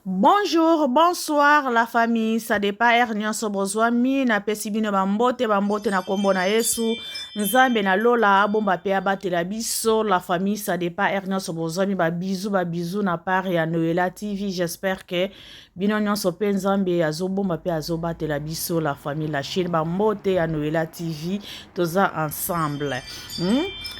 Bonjour, bonsoir la famille, ça dépend nyonso bozwami na pesi bino bambote na kombo na Yesu nzambe na lola abomba pe abatela biso la famille ça dépend nyonso bozwami ba bisous na part ya Noela TV. J'espère que bino nyonso pe nzambe azobomba pe azobatela biso la famille la chaîne bambote ya Noela TV toza ensemble.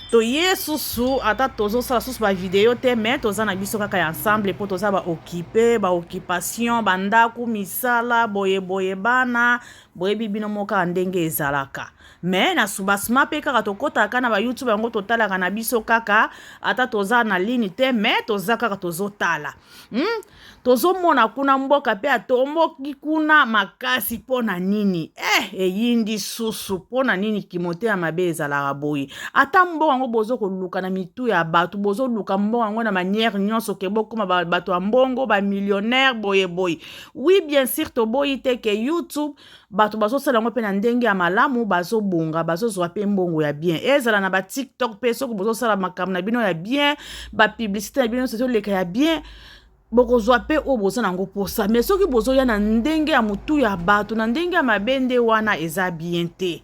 Toye susu ata tozo sala susu ba video te mais toza na biso kaka ya ensemble po toza ba occuper ba occupation bandaku misala boye bana boye bibino moka ndenge ezalaka mais na subasma pe kaka tokotaka na ba YouTube yango totalaka na biso kaka ata toza na ligne te mais toza kaka tozotala tozo mona kuna mboka pe atomboki kuna makasi pona nini eyindi susu pona nini kimote ya mabe ezalaka boye ata mboka yango bozo koluka na mitu ya batu bozo luka mboka yango na manière nyonso ke bokoma bato ya mbongo ba millionnaire boye oui bien sûr to boyi te ke YouTube bato bazo sala yango pe na ndenge ya malamu bazo bonga bazo zwa pe mbongo ya bien ezala na ba TikTok pe soko bozo sala makambo na bino ya bien ba publicité na bino soto leka ya bien bokozwa pe o bozo nango posa mais soki bozo ya na ndenge ya mutu ya bato na ndenge ya mabende wana eza bien te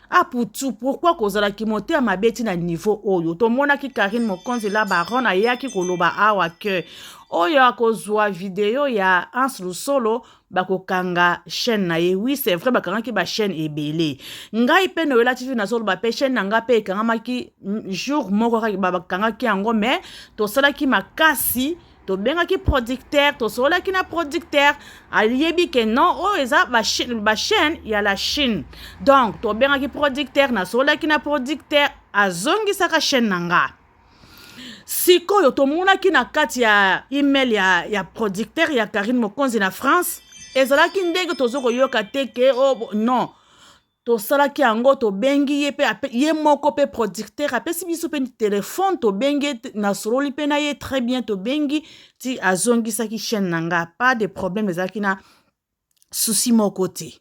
aputu pourquoi kozala kimote ya mabeti na niveau oyo tomonaki Karine Mokonzi la baron ayaki koloba awa ke oyo akozwa video ya Hans Lusolo bakokanga chaîne na ye. Oui c'est vrai bakangaki ba chaîne ebele ngai pe Noela TV na solo ba pe chaîne nanga pe ekangamaki jour moko kaka bakangaki yango mais tosalaki makasi to bengaki producteur to solaki na producteur aliyebi ke non o eza ba chaîne ya la Chine donc to bengaki producteur na solaki na producteur azongisaka chaîne nanga sikoyo tomonaki na kati ya email ya producteur ya Karine Mokonzi na France ezalaki ndenge tozokoyoka te ke non tosalaki yango tobengi ye pe ye moko pe producteur apesi biso pe téléphone tobengi na sololi pe na ye très bien tobengi ti azongisaki chaîne nanga pas de problème ezalaki na souci moko te.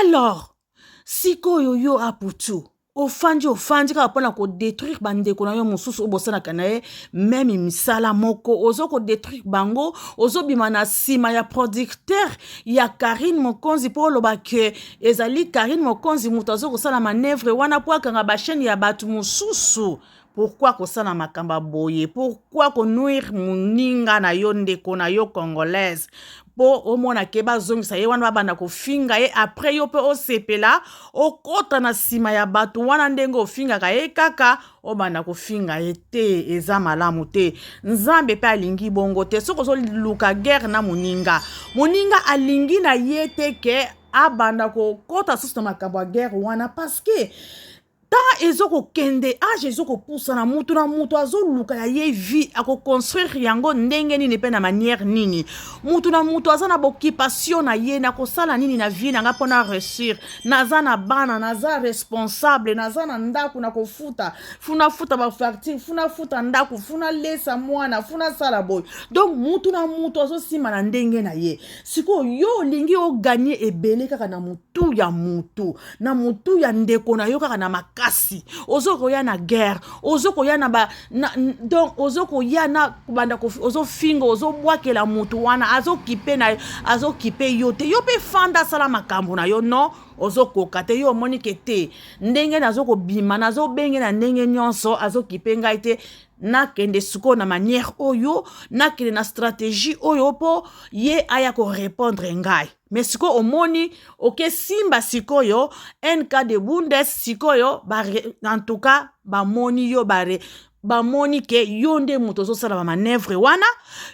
Alors sikoyo yo aputu ofandi kaka mpona kodétruire bandeko na yo mosusu obosanaka na ye meme misala moko ozo kodétruire bango ozobima na nsima ya producteur ya Karine Mokonzi mpo oloba ke ezali Karine Mokonzi moto azokosala manevre wana po akanga bachaîne ya bato mosusu. Pourquoi kosala makamba boye? Pourquoi konuire moninga na yo ndeko na yo congolaise? Po omona ke bazongisa ye wana babanda kofinga ye après yo pe osepela okota na sima ya bato wana ndenge ofingaka ye kaka obanda kofinga ye te eza malamu te. Nzambe pe alingi bongo te soko ozoluka guerre na moninga alingi na ye te ke abanda kokota susu na makambo ya guerre wana parce que ta ezoko kende age ezoko poussa na mutu azoluka ya ye vie ako construire yango ndenge nini pe na manière nini mutu aza na occupation na ye na kosala nini na vie nanga pona réussir naza na bana naza responsable naza na ndaku na kofuta futa ba facture futa ndaku lesa mwana sala boy donc mutu azosima na ndenge na ye siko yo lingi o gagner ebele kaka na mutu na mutu ya ndeko na yo kaka na kasi ozoko ya na guerre ozoko ya na donc ozoko ya na banda ko ozofinga ozobwakela mutu wana azokipe yo te yo pe fanda sala makambo na yo no ozokoka te yo monike te ndenge nazoko bima nazobenge na ndenge nyonso azokipe ngai te nakende suko na manière oyo nakende na stratégie oyo po ye aya ko répondre ngai mais siko omoni oke simba sikoyo NK de Bundes sikoyo en tout cas bamoni yo bamoni ke yonde muto zosala ba manevre wana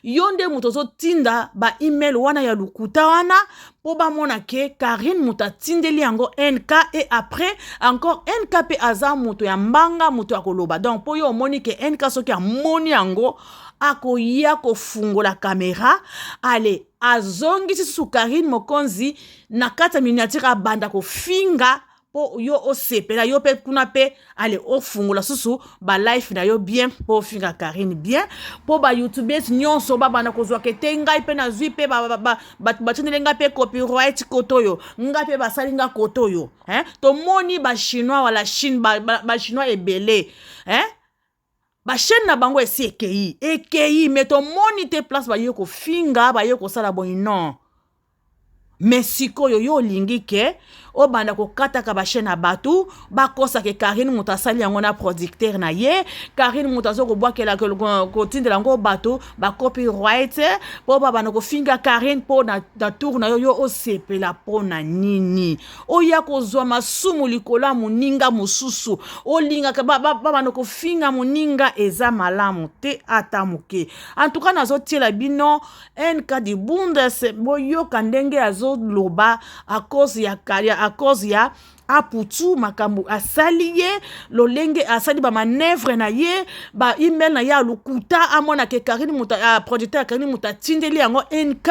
yonde muto zotinda ba email wana ya lukuta wana po bamona ke Karine muta tindeli yango NK et après encore NK pe aza muto ya mbanga muto ya koloba donc po yo omoni ke NK soki amoni yango akoya kofungola kamera ale azongisi su Karine Mokonzi na kata miniature abanda kofinga po yo osepela yo pe kuna pe ale ofungola susu ba life na yo bien po finga Karine bien po ba youtubers nyonso babanda kozwa ke te ngai pe na zwi pe ba channel ngai pe copyright kotoyo ngai pe basali nga kotoyo to moni ba chinois wala Chine ba chinois ebele ba chaîne na bango esi ekei mais to monite place ba yeko finga ba yeko sala boy non mais sikoyo yo lingi ke obanda kokataka bashe na batu bakosa ke Karine mutu asali yango na producteur na ye Karine mutu azokobwakela kotindela yango bato ba copyright po babanda kofinga Karine po na tour na yo osepela po na nini oya kozwa masumu likola muninga mususu olingaka babanda kofinga muninga eza malamu te ata moke en tout cas nazotiela bino NK di Bundes boyoka ndenge loba à cause ya aputu makambu asali ye lolenge asali ba manœuvre na ye ba email na ya lukuta amona ke Karine muta producteur Karine muta tindeli yango NK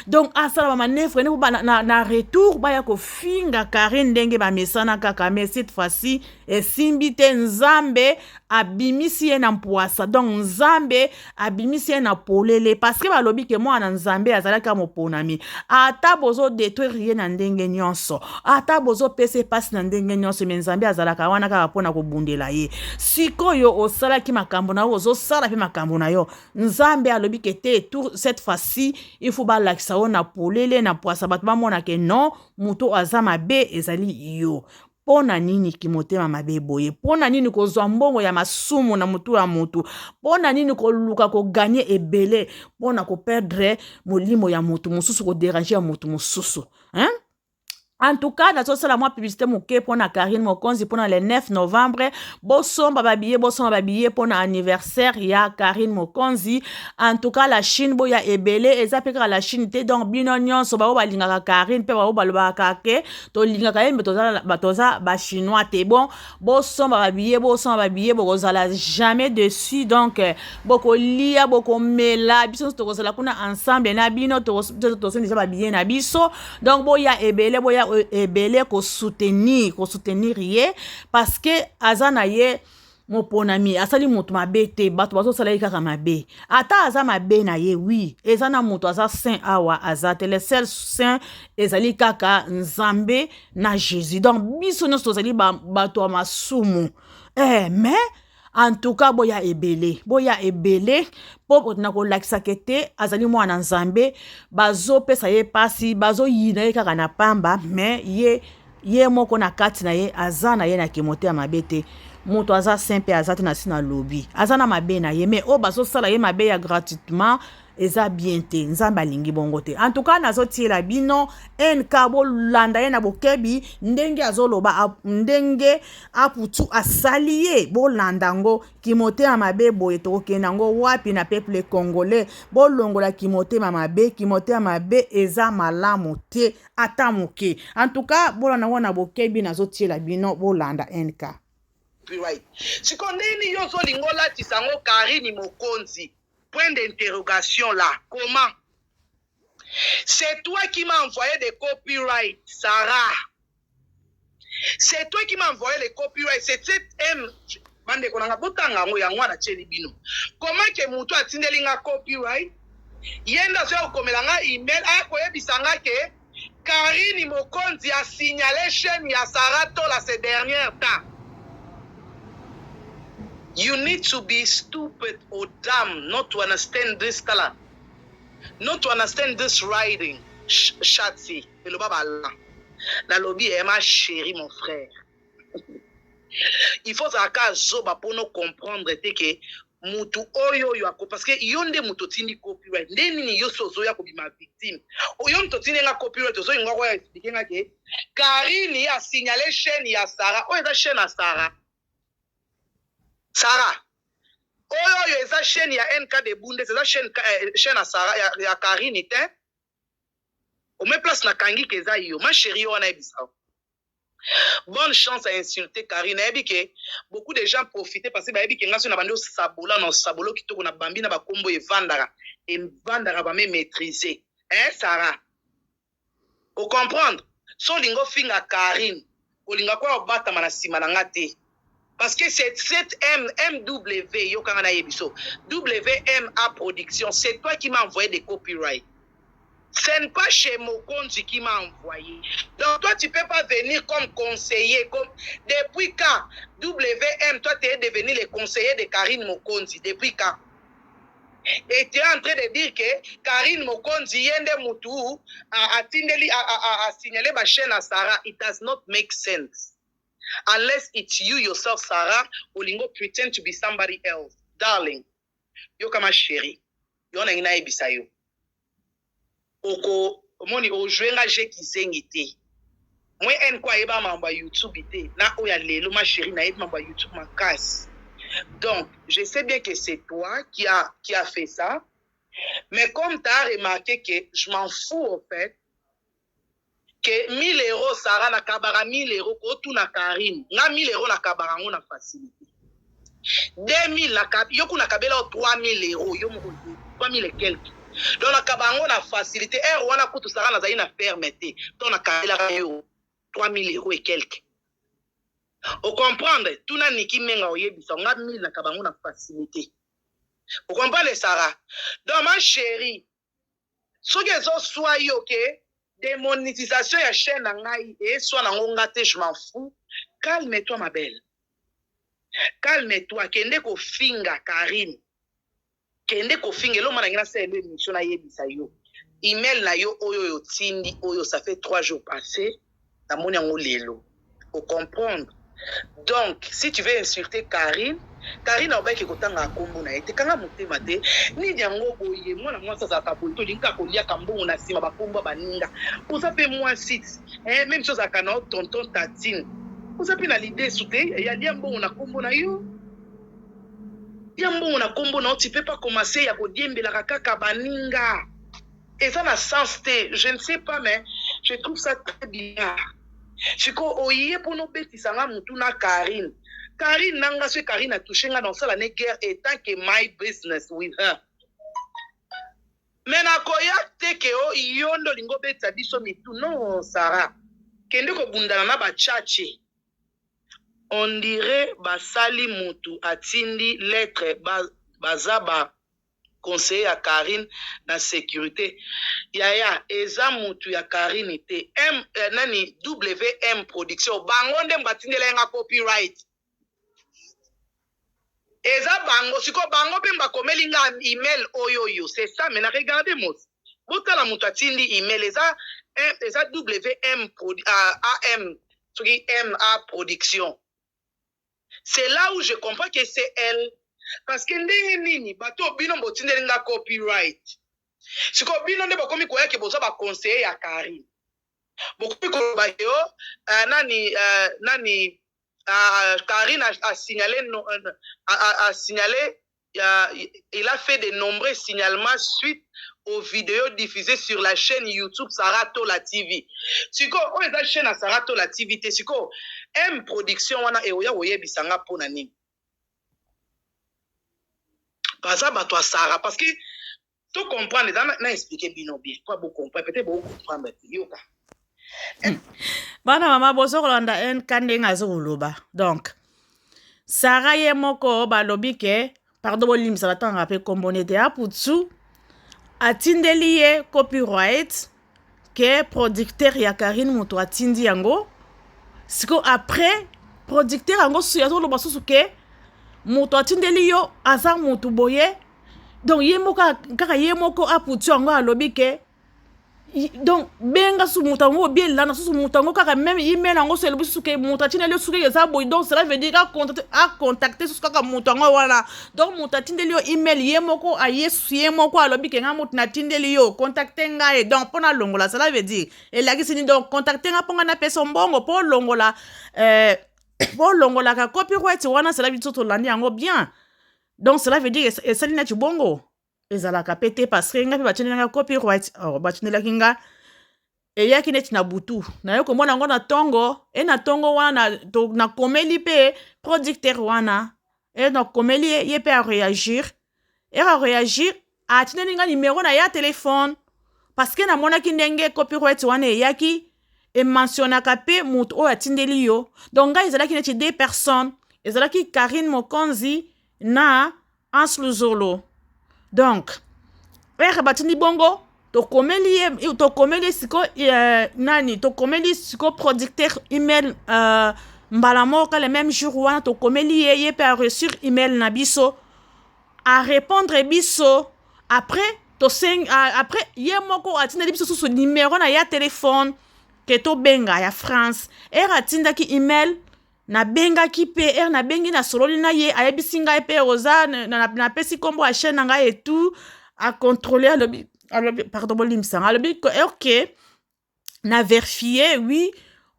donc asala ba manœuvre na retour ba ya ko finga Karine ndenge ba mesana kaka mais cette fois-ci esimbite nzambe abimisi ye na mpoasa donc nzambe abimisi ye na polele parce que balobi ke mwana nzambe azalaka moponami ata bozo détruire ye na ndenge nyonso ata bozo pese passe na ndenge nyonso mais nzambe azalaka wana kaka pona kobundela ye sikoyo osalaki makambo na yo ozosala pe makambo na yo nzambe alobi ke te tout cette fois-ci il faut balakisa yo na polele na poasa bato bamona ke non muto aza mabe ezali yo pona nini kimotema mabe boye pona nini kozwa mbongo ya masumu na mutu ya mutu pona nini koluka ko gagner ebele pona ko perdre molimo ya mutu mususu ko déranger ya mutu mususu hein. En tout cas, dans tout ça, la publicité moké pour na Karine Mokonzi pour le 9 novembre. Boson bababillé pour anniversaire ya Karine Mokonzi. En tout cas, la Chine boya ebele et ça peut la Chine te donc binonion so ba linga Karine pe ba ba kake to linga ka yembe toza ba chinois te bon. Boson bababillé bozala jamais dessus donc boko lia boko mela biso to kozala kuna ensemble na bino to déjà babillé na biso donc boya ebele boya ebele ko soutenir ye parce que azana ye moponami asali mutu mabe te bato bazo sala kaka mabe ata aza mabe na ye oui ezana mutu aza saint awa aza te le seul saint ezali kaka nzambe na Jésus donc biso nyonso tozali bato masumu mais en tout cas boya ebele po na ko lakisa kete azali mwana nzambe bazo pesa ye pasi bazo yina ye kaka na pamba mais ye moko na kati na ye azana ye na kimote ya mabete muto aza simple azati na sina lobby azana mabe na ye mais o bazo sala ye mabe ya gratuitement eza bien te nzamba lingi bongo te en tout cas nazotiela bino NK bolanda ye na bokebi ndenge azoloba ndenge aputu asali ye bolanda ngo kimotema mabe boye tokokenda ngo wapi na peuple congolais bolongola kimotema mabe eza malamu te ata moke en tout cas bolanda ngo na bokebi nazotiela bino bolanda NK right. Sikondeni yozo lingola tisango Karine Mokonzi. Point d'interrogation là. Comment? C'est toi qui m'as envoyé des copyrights, Sarah. C'est toi qui m'as envoyé les copyrights. C'est cette M. Bande konanga botanga ngo yango na tsheli bino. Comment que mutu atindeli nga copyright? Yenda zo komelanga email akoyebisanga ke Karine Mokonzi a signalé chaîne ya Sarah Tola ces derniers temps. You need to be stupid or dumb not to understand this color, not to understand this writing. Shatsi, le baba là. La lobby est ma chérie, mon frère. Il faut que zoba pour nous comprendre que mutu oyo yako parce que yonde mutu tindi copyright. Ndeni ni yo sozo ya ko bima victime. Oyo mutu tindi nga copyright ozo ngwa kwa expliquer nga ke Karine a signalé chaîne ya Sarah. Oyo eza chaîne ya Sarah. Sarah, oyo eza chaîne ya NK de Bundes, eza chaîne à Sarah ya Karine ite. O me place na kangi keza yo, ma chérie wana ebisa. Bonne chance à insulter Karine. Ebi ke beaucoup de gens profitaient parce que ba ebi ke ngaso na bando sabola na sabolo kitoko na bambi na bakombo evandara ba me maîtriser. Hein Sarah? O comprendre? So lingo finga Karine, o linga kwa obata mana sima na ngate. Parce que c'est cette MW, yo kanga na yebiso, WMA Production, c'est toi qui m'as envoyé des copyrights. Ce n'est pas chez Mokonzi qui m'a envoyé. Donc toi, tu ne peux pas venir comme conseiller. Depuis quand WM, toi, tu es devenu le conseiller de Karine Mokonzi. Depuis quand? Et tu es en train de dire que Karine Mokonzi, Yende Moutou, a signalé ma chaîne à Sarah. It does not make sense. Unless it's you yourself, Sarah, Olingo pretend to be somebody else. Darling, yo kama chérie, yo na ina ebisa yo. Oko, moni ojwenga je kisengi te. Mwen en kwa eba mamba YouTube te. Na oya lelo ma chérie na eba mamba YouTube ma casse. Donc, je sais bien que c'est toi qui a fait ça. Mais comme tu as remarqué que je m'en fous au fait, que 1000 euros, Sarah na kabara 1000 euros, kotu na Karine. Na 1000 euros na kabara on a facilité. 2000 na kabara, yoku na kabela 3000 euros, yo mo 3000 et quelques. Donc na kabara on a facilité. Wana kutu Sarah na zaina permettre. Donc na kabela yo 3000 euros et quelques. Vous comprenez? Tout n'a ni qui menga oyebisa, on a 1000 na kabara on a facilité. Vous comprenez Sarah? Donc ma chérie, ce que zo soit ok. Démonétisation ya chaîne ngai et soit na ngonga te, je m'en fous. Calme-toi ma belle. Calme-toi. Kende ko finga Karine. Kende ko finga lo mana ngina se émission na yebisa yo. Email na yo oyo yo tindi oyo ça fait 3 jours passés. Na moni ngo lelo. Faut comprendre. Donc, si tu veux insulter Karine, Karine a obaki kotanga kombo na ete kanga motema te ni nyango boye mwana mwasa za kaboy to linka kolia kambo na sima bakombo baninga oza pe moi site même chose akana tonton tatine oza pe na l'idée souté ya liambo na kombo na yo liambo na kombo na tu peux pas commencer ya kodiembela kaka baninga et ça na sens te je ne sais pas mais je trouve ça très bien. Siko oye pour nous bêtiser nga mutu na Karine. Karine nanga se Karine a touché nga dans ça la guerre étant que my business with her. Mais na koya te ke o yondo lingo beta biso mitu non Sarah. Kende ko bundana na ba chachi. On dirait basali mutu atindi lettre bazaba conseiller à Karine na sécurité. Yaya eza mutu ya Karine te nani WM production bangonde mbatindela nga copyright. Eza bango siko bango pe mbakomeli nga email oyoyo c'est ça mais na regardez moi. Botala mutu atindi email eza WM AM truc MA production. C'est là où je comprends que c'est elle. Parce que ndenge nini bato bino mbotindeli nga copyright. Siko bino nde bakomi koya ke boza ba conseiller ya Karine. Bokomi ko ba yo nani Karine a signalé il a fait de nombreux signalements suite aux vidéos diffusées sur la chaîne YouTube Sarah Tola TV. Siko on est la chaîne à Sarah Tola TV te siko M production wana e oya oyebisa nga pona nini. Baza bato Sarah parce que tu comprends na expliquer bino bien quoi beaucoup comprendre peut-être beaucoup comprendre yoka bana mama boso kolanda en kande ngazo koloba donc Sarah ye moko balobi ke pardon bolimisa batanga pe kombonete aputsu atindeli ye copyright ke producteur ya Karine moto atindi yango siko après producteur yango suya to loba susu ke moto atindeli yo aza moto boye donc ye moko kaka ye moko aputsu yango alobi ke donc benga su moto yango bien lana susu moto yango kaka même email yango so elobi susu ke moto atindeli yo suki eza boye donc cela veut dire a contacter susu kaka moto yango wana donc moto atindeli yo email ye moko ye moko alobi ke nga moto natindeli yo contacter ngai donc pona longola cela veut dire elaki sini donc contacter nga ponga na pesa mbongo po longola pour longola ka copyright wana cela veut dire to landi yango bien donc cela veut dire et ça na chibongo ezalaka pété parce que nga pe batinela copyright batinela kinga e yaki neti na butu na yo komona ngo na tongo e na tongo wana na komeli pe producteur wana e na komeli ye pe a réagir a tineli nga numéro na ya téléphone parce que na mona ki ndenge copyright wana e yaki et mentionnaka pe moto oyo atindeli yo donc nga ezalaki neti 2 personnes ezalaki Karine Mokonzi na Ans Luzolo donc batindi bongo tokomeli siko nani tokomeli siko producteur email mbala moko le même jour wana tokomeli ye pe a reçu email na biso a répondre biso après après ye moko atindeli biso susu numéro na ya téléphone ke tobenga ya France atindaki email na bengaki pe na bengi na sololi na ye ayebisi ngai pe oza na pesi kombo a chaîne na ngai et tout a contrôler alobi pardon bolimsanga alobi ok na vérifier oui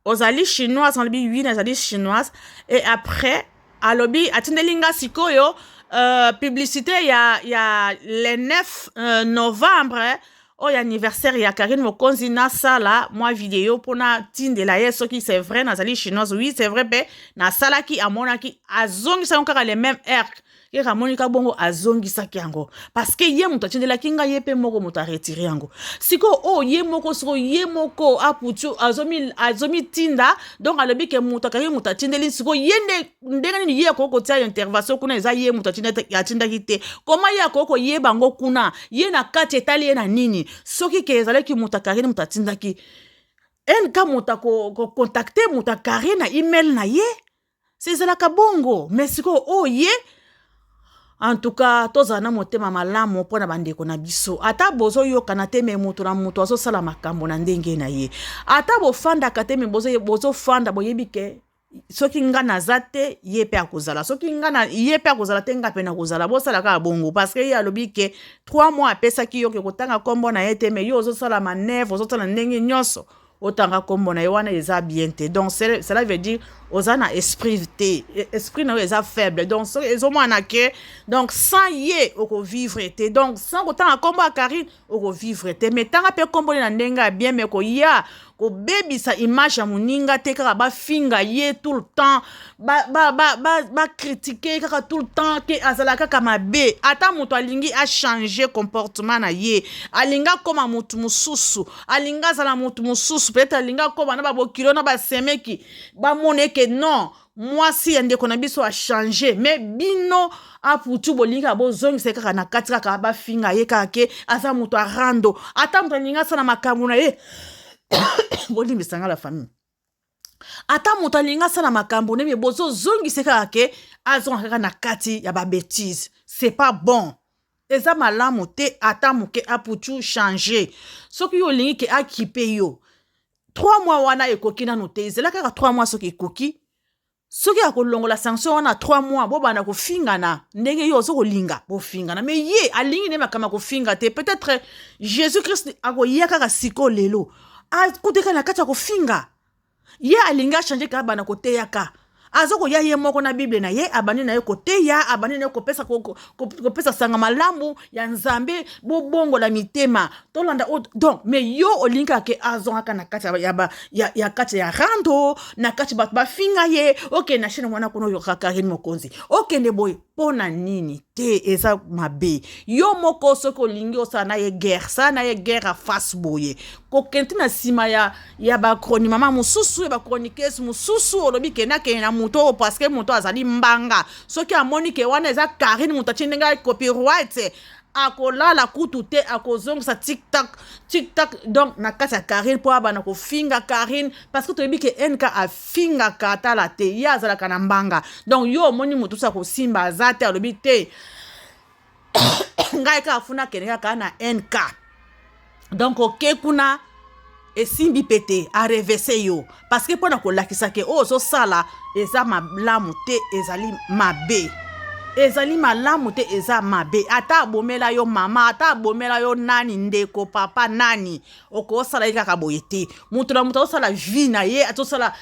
ozali chinoise alobi oui nazali chinoise et après alobi atindeli nga sikoyo publicité ya le 9 novembre oyo anniversaire ya Karine Mokonzi nasala mwa vidéo pona tindela ye soki c'est vrai nazali chinoise oui c'est vrai pe nasalaki amonaki azongisa kaka le même air ke ramonika bongo azongisaki yango parce que ye muto atindelaki nga ye pe moko muto aretire yango siko ye moko siko ye moko aputu azomi tinda donc alobi ke muto akaki muto atindeli siko ye ndenge nini ye akoko tia intervention kuna eza ye muto atindaki te koma ye akoko ye bango kuna ye na kati etali ye na nini soki ke ezalaki muto akari muto atindaki enka muto contacter muto akari na email na ye sezalaka bongo mais siko ye en tout cas tozana motema malamu pona bandeko na biso ata bozo yokana te me mutu na mutu azosala makambo na ndenge na ye ata bofandaka te me bozo fanda boyebi ke soki nga naza te ye pe akozala soki nga ye pe akozala te nga pe na kozala bosala kaka bongo parce que ye alobi ke 3 mois apesaki yo ke kotanga kombo na ye te me yo ozosala manevre ozosala ndenge nyonso otanga kombo na ye wana eza bien te donc cela veut dire ozana esprit te esprit na eza faible donc ezomwana ke donc sans ye oko vivre te donc sans kotanga kombo ya Karine oko vivre te mais tanga pe kombo na ndenge bien mais ko ya ko bebisa image ya muninga te kaka bafinga ye tout le temps ba critiquer kaka tout le temps ke azala kaka mabe ata muto alingi a changer comportement na ye alinga koma mutu mususu alinga zala mutu mususu peut-être alinga koma na babokilo na basemeki bamoneke non moi si ndeko na biso a changer mais bino aputu bolinga bozongisa kaka na kati kaka bafinga ye kaka ke aza mutu arando ata mutu alinga sana makambo na ye bolimbisanga la famille ata mutu alinga sala makambo nebe bozo zongise kaka ke azonga kaka na kati ya ba bêtise c'est pas bon eza malamu te ata muke aputu changer soki yo lingi ke akipe yo 3 mois wana ekoki nanu te ezela kaka 3 mois soki ekoki soki akolongola sanction wana 3 mois bobana kofingana ndenge yo ozokolinga bofingana mais ye alingi ne makama kofinga te peut-être Jésus Christ akoya kaka siko lelo akuteka na kati ya kofinga ye alinga changer ka bana koteyaka azoko ya ye moko na Bible na ye abani na ye koteya abani na ye kopesa sanga malamu ya nzambe bobongo la mitema tolanda donc mais yo olinga ke azonga na kati ya kati ya rando na kati bat bafinga ye okay na shina mwana kuno yo Karine Mokonzi okay ne boy pona nini te eza mabe yo moko soko olingi osana ye guerre sana ye guerre face boye ko kentina sima ya ba chronique mama mususu ya ba chroniqueuse mususu olobi kenake na muto parce que muto azali mbanga soki amoni ke wana eza Karine muto chindenga copyright akolala kutu te akozongisa tiktak donc na kati ya Karine po abana kofinga Karine parce que toyebi ke NK afinga kata la te ya azalaka na mbanga donc yo omoni mutu sa kosimba azate alobi te ngai ka afuna keneka ka na NK donc oke kuna esimbi pete a reverser yo parce que pona kolakisa ke ozo sala eza malamu te ezali mabe ezali malamu te eza mabe ata abomela yo mama ata abomela yo nani ndeko papa nani oko sala kaka boye te mutu na mutu osala vie na ye atosala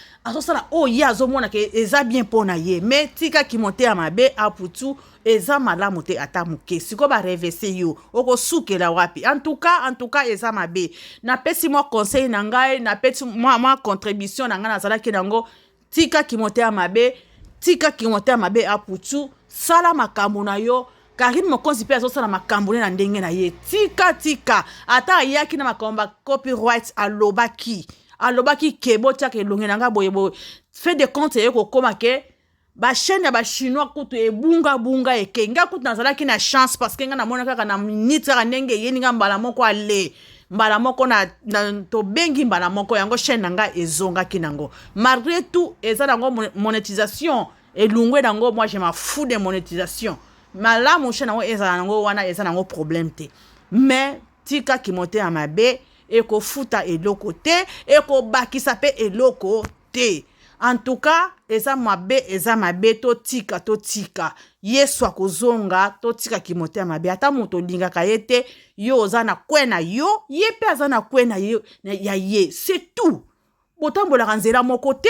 ye azomona ke eza bien pona ye mais tika kimote ya mabe aputu eza malamu te ata muke siko ba reverser yo oko sukela wapi en tout cas eza mabe na pesi moi conseil na ngai na pesi moi contribution na ngai na zala ke nango tika kimote ya mabe aputu sala makambo na yo Karine Mokonzi pe azosala makambo na ndenge na ye tika ata ayaki na makambo copyright alobaki kebo tiaka elonge nanga boye fait de compte ye kokoma ke ba chaîne ya ba chinois kutu ebunga eke nga kutu nazalaki na chance parce que nga namona kaka na minute kaka ndenge ye ninga mbala moko ale mbala moko na to bengi mbala moko yango chaîne nanga ezonga kinango malgré tout eza nango monétisation elungwe nango moi je m'en fous de monétisation malamu chaîne nango eza nango wana eza nango problème te mais tika kimote ya mabe ekofuta eloko te ekobakisa pe eloko te. En tout cas, eza mabe totika yesu akozonga totika kimote ya mabe ata moto lingaka ye te yo oza na kwe na yo ye pe aza na kwe na yo ya ye c'est tout. Botambolaka nzela moko te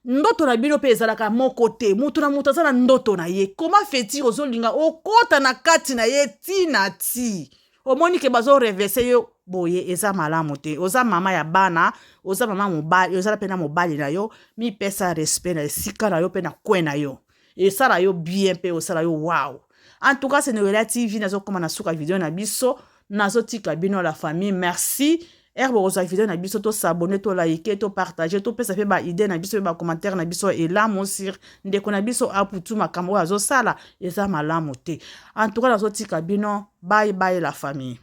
ndoto na bino pe ezalaka moko te moto na moto aza na ndoto na ye comment fait-il ozolinga okota na kati na ye tina ti omoni ke bazo reverse yo boye eza malamu te oza mama ya bana oza mama mobali oza pe na mobali na yo mi pesa respect na esika na yo pe na kwe na yo esala yo bien pe osala yo wow. En tout cas c'est Noela TV nazo koma na suka video na biso nazo tika bino la famille merci herbe oza video na biso to s'abonner to liker to partager to pesa pe ba idée na biso ba commentaire na biso et là monsir ndeko na biso aputu makambo azo sala eza malamu te. En tout cas nazo tika bino bye bye la famille.